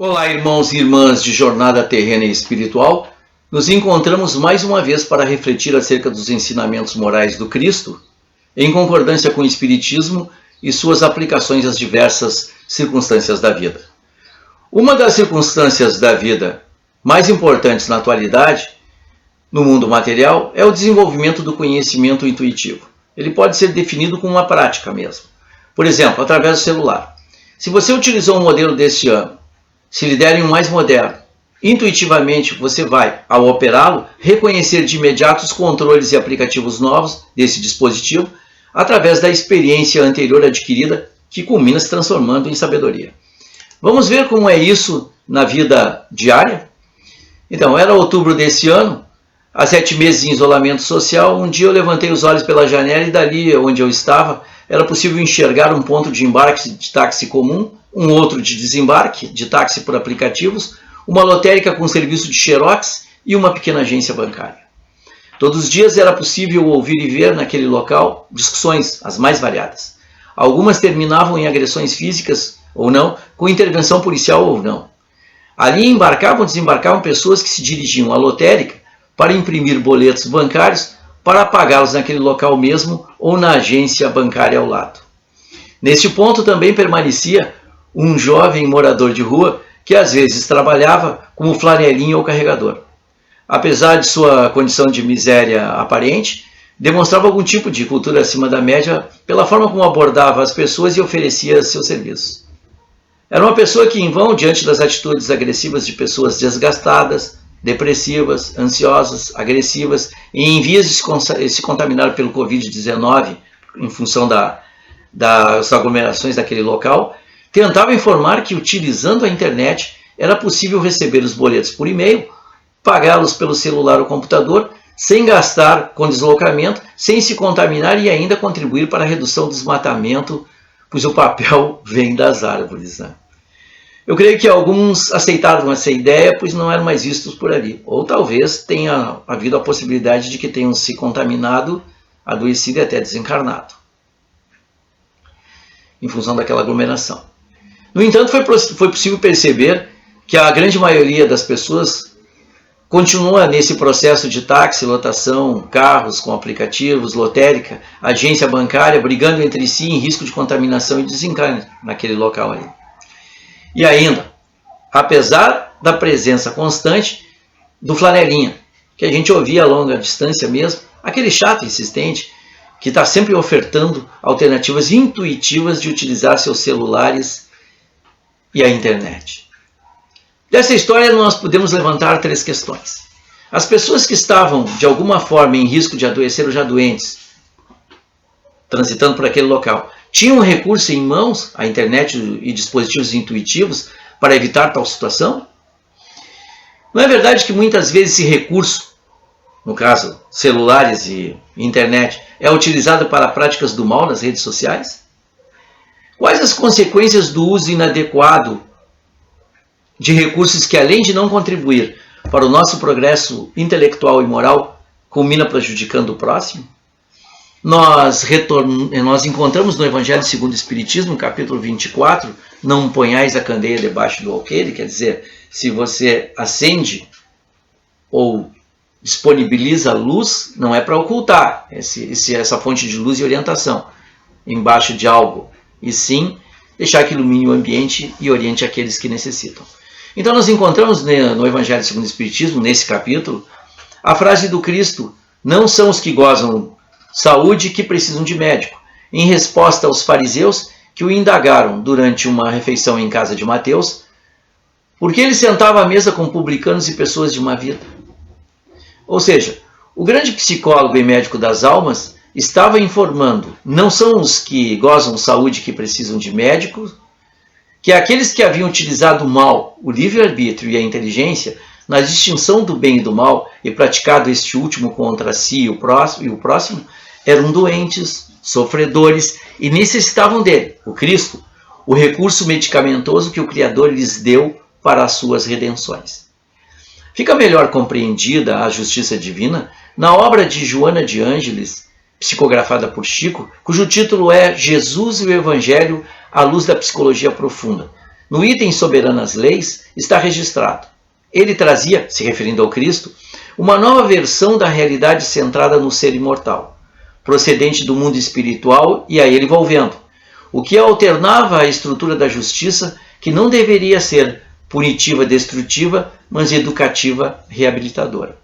Olá, irmãos e irmãs de Jornada Terrena e Espiritual. Nos encontramos mais uma vez para refletir acerca dos ensinamentos morais do Cristo, em concordância com o Espiritismo e suas aplicações às diversas circunstâncias da vida. Uma das circunstâncias da vida mais importantes na atualidade, no mundo material, é o desenvolvimento do conhecimento intuitivo. Ele pode ser definido como uma prática mesmo. Por exemplo, através do celular. Se você utilizou um modelo deste ano, se lhe derem um mais moderno, intuitivamente você vai, ao operá-lo, reconhecer de imediato os controles e aplicativos novos desse dispositivo através da experiência anterior adquirida que culmina se transformando em sabedoria. Vamos ver como é isso na vida diária? Então, era outubro desse ano, há 7 meses em isolamento social, um dia eu levantei os olhos pela janela e dali onde eu estava era possível enxergar um ponto de embarque de táxi comum, um outro de desembarque de táxi por aplicativos, uma lotérica com serviço de xerox e uma pequena agência bancária. Todos os dias era possível ouvir e ver naquele local discussões as mais variadas. Algumas terminavam em agressões físicas ou não, com intervenção policial ou não. Ali embarcavam e desembarcavam pessoas que se dirigiam à lotérica para imprimir boletos bancários para pagá-los naquele local mesmo ou na agência bancária ao lado. Neste ponto também permanecia um jovem morador de rua que às vezes trabalhava como flanelinha ou carregador. Apesar de sua condição de miséria aparente, demonstrava algum tipo de cultura acima da média pela forma como abordava as pessoas e oferecia seus serviços. Era uma pessoa que, em vão, diante das atitudes agressivas de pessoas desgastadas, depressivas, ansiosas, agressivas e em vias de se contaminar pelo Covid-19 em função das aglomerações daquele local, tentava informar que, utilizando a internet, era possível receber os boletos por e-mail, pagá-los pelo celular ou computador, sem gastar com deslocamento, sem se contaminar e ainda contribuir para a redução do desmatamento, pois o papel vem das árvores, né? Eu creio que alguns aceitaram essa ideia, pois não eram mais vistos por ali. Ou talvez tenha havido a possibilidade de que tenham se contaminado, adoecido e até desencarnado, em função daquela aglomeração. No entanto, foi possível perceber que a grande maioria das pessoas continua nesse processo de táxi, lotação, carros com aplicativos, lotérica, agência bancária, brigando entre si em risco de contaminação e desencarne naquele local ali. E ainda, apesar da presença constante do flanelinha, que a gente ouvia a longa distância mesmo, aquele chato insistente que está sempre ofertando alternativas intuitivas de utilizar seus celulares e a internet. Dessa história nós podemos levantar 3 questões. As pessoas que estavam de alguma forma em risco de adoecer ou já doentes, transitando por aquele local, tinham recurso em mãos, a internet e dispositivos intuitivos, para evitar tal situação? Não é verdade que muitas vezes esse recurso, no caso celulares e internet, é utilizado para práticas do mal nas redes sociais? Quais as consequências do uso inadequado de recursos que, além de não contribuir para o nosso progresso intelectual e moral, culmina prejudicando o próximo? Nós encontramos no Evangelho segundo o Espiritismo, capítulo 24, não ponhais a candeia debaixo do alqueire, quer dizer, se você acende ou disponibiliza luz, não é para ocultar essa fonte de luz e orientação embaixo de algo, e sim deixar que ilumine o ambiente e oriente aqueles que necessitam. Então nós encontramos no Evangelho segundo o Espiritismo, nesse capítulo, a frase do Cristo: não são os que gozam saúde que precisam de médico, em resposta aos fariseus que o indagaram durante uma refeição em casa de Mateus, porque ele sentava à mesa com publicanos e pessoas de má vida. Ou seja, o grande psicólogo e médico das almas estava informando: não são os que gozam saúde que precisam de médicos, que aqueles que haviam utilizado mal o livre-arbítrio e a inteligência na distinção do bem e do mal e praticado este último contra si e o próximo, eram doentes, sofredores e necessitavam dele, o Cristo, o recurso medicamentoso que o Criador lhes deu para as suas redenções. Fica melhor compreendida a justiça divina na obra de Joana de Ângeles, psicografada por Chico, cujo título é Jesus e o Evangelho à luz da psicologia profunda, No item Soberanas Leis está registrado. Ele trazia, se referindo ao Cristo, uma nova versão da realidade centrada no ser imortal, procedente do mundo espiritual e a ele volvendo, o que alternava a estrutura da justiça, que não deveria ser punitiva destrutiva, mas educativa reabilitadora.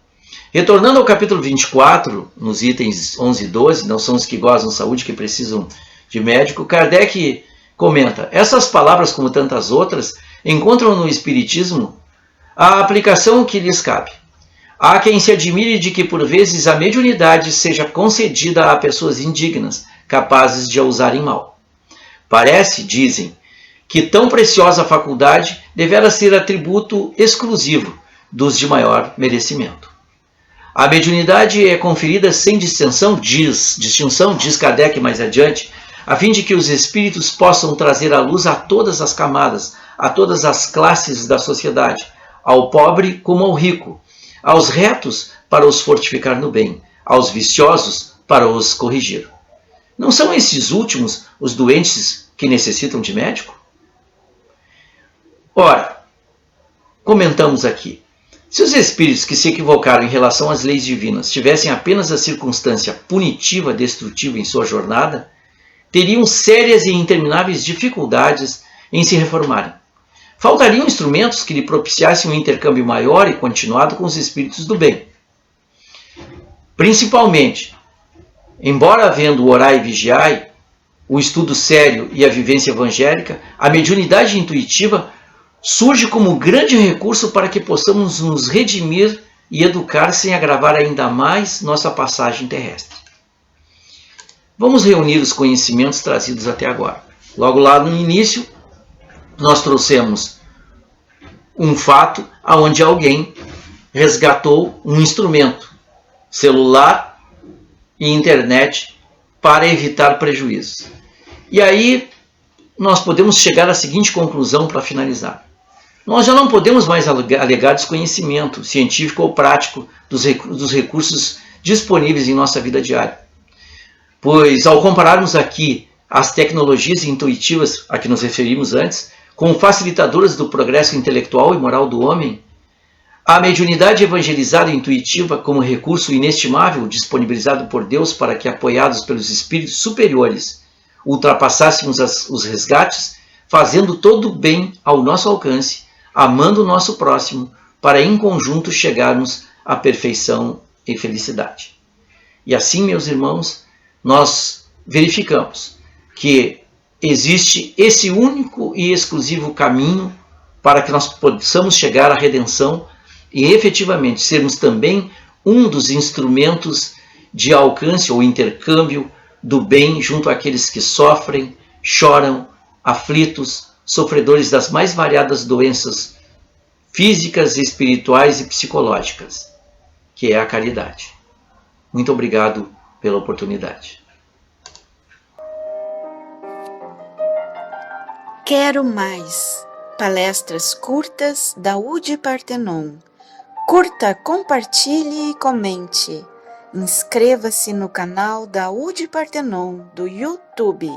Retornando ao capítulo 24, nos itens 11 e 12, não são os que gozam de saúde que precisam de médico, Kardec comenta: essas palavras, como tantas outras, encontram no Espiritismo a aplicação que lhes cabe. Há quem se admire de que, por vezes, a mediunidade seja concedida a pessoas indignas, capazes de a usarem mal. Parece, dizem, que tão preciosa faculdade devera ser atributo exclusivo dos de maior merecimento. A mediunidade é conferida sem distinção, diz Kardec mais adiante, a fim de que os espíritos possam trazer à luz a todas as camadas, a todas as classes da sociedade, ao pobre como ao rico, aos retos para os fortificar no bem, aos viciosos para os corrigir. Não são esses últimos os doentes que necessitam de médico? Ora, comentamos aqui, se os espíritos que se equivocaram em relação às leis divinas tivessem apenas a circunstância punitiva destrutiva em sua jornada, teriam sérias e intermináveis dificuldades em se reformarem. Faltariam instrumentos que lhe propiciassem um intercâmbio maior e continuado com os espíritos do bem. Principalmente, embora havendo o orai e vigiai, o estudo sério e a vivência evangélica, a mediunidade intuitiva surge como grande recurso para que possamos nos redimir e educar sem agravar ainda mais nossa passagem terrestre. Vamos reunir os conhecimentos trazidos até agora. Logo lá no início, nós trouxemos um fato onde alguém resgatou um instrumento, celular e internet, para evitar prejuízos. E aí nós podemos chegar à seguinte conclusão para finalizar. Nós já não podemos mais alegar desconhecimento científico ou prático dos recursos disponíveis em nossa vida diária. Pois, ao compararmos aqui as tecnologias intuitivas a que nos referimos antes, com facilitadoras do progresso intelectual e moral do homem, a mediunidade evangelizada e intuitiva como recurso inestimável disponibilizado por Deus para que, apoiados pelos espíritos superiores, ultrapassássemos os resgates, fazendo todo o bem ao nosso alcance, amando o nosso próximo, para em conjunto chegarmos à perfeição e felicidade. E assim, meus irmãos, nós verificamos que existe esse único e exclusivo caminho para que nós possamos chegar à redenção e efetivamente sermos também um dos instrumentos de alcance ou intercâmbio do bem junto àqueles que sofrem, choram, aflitos, sofredores das mais variadas doenças físicas, espirituais e psicológicas, que é a caridade. Muito obrigado pela oportunidade. Quero mais. Palestras curtas da UD Partenon. Curta, compartilhe e comente. Inscreva-se no canal da UD Partenon do YouTube.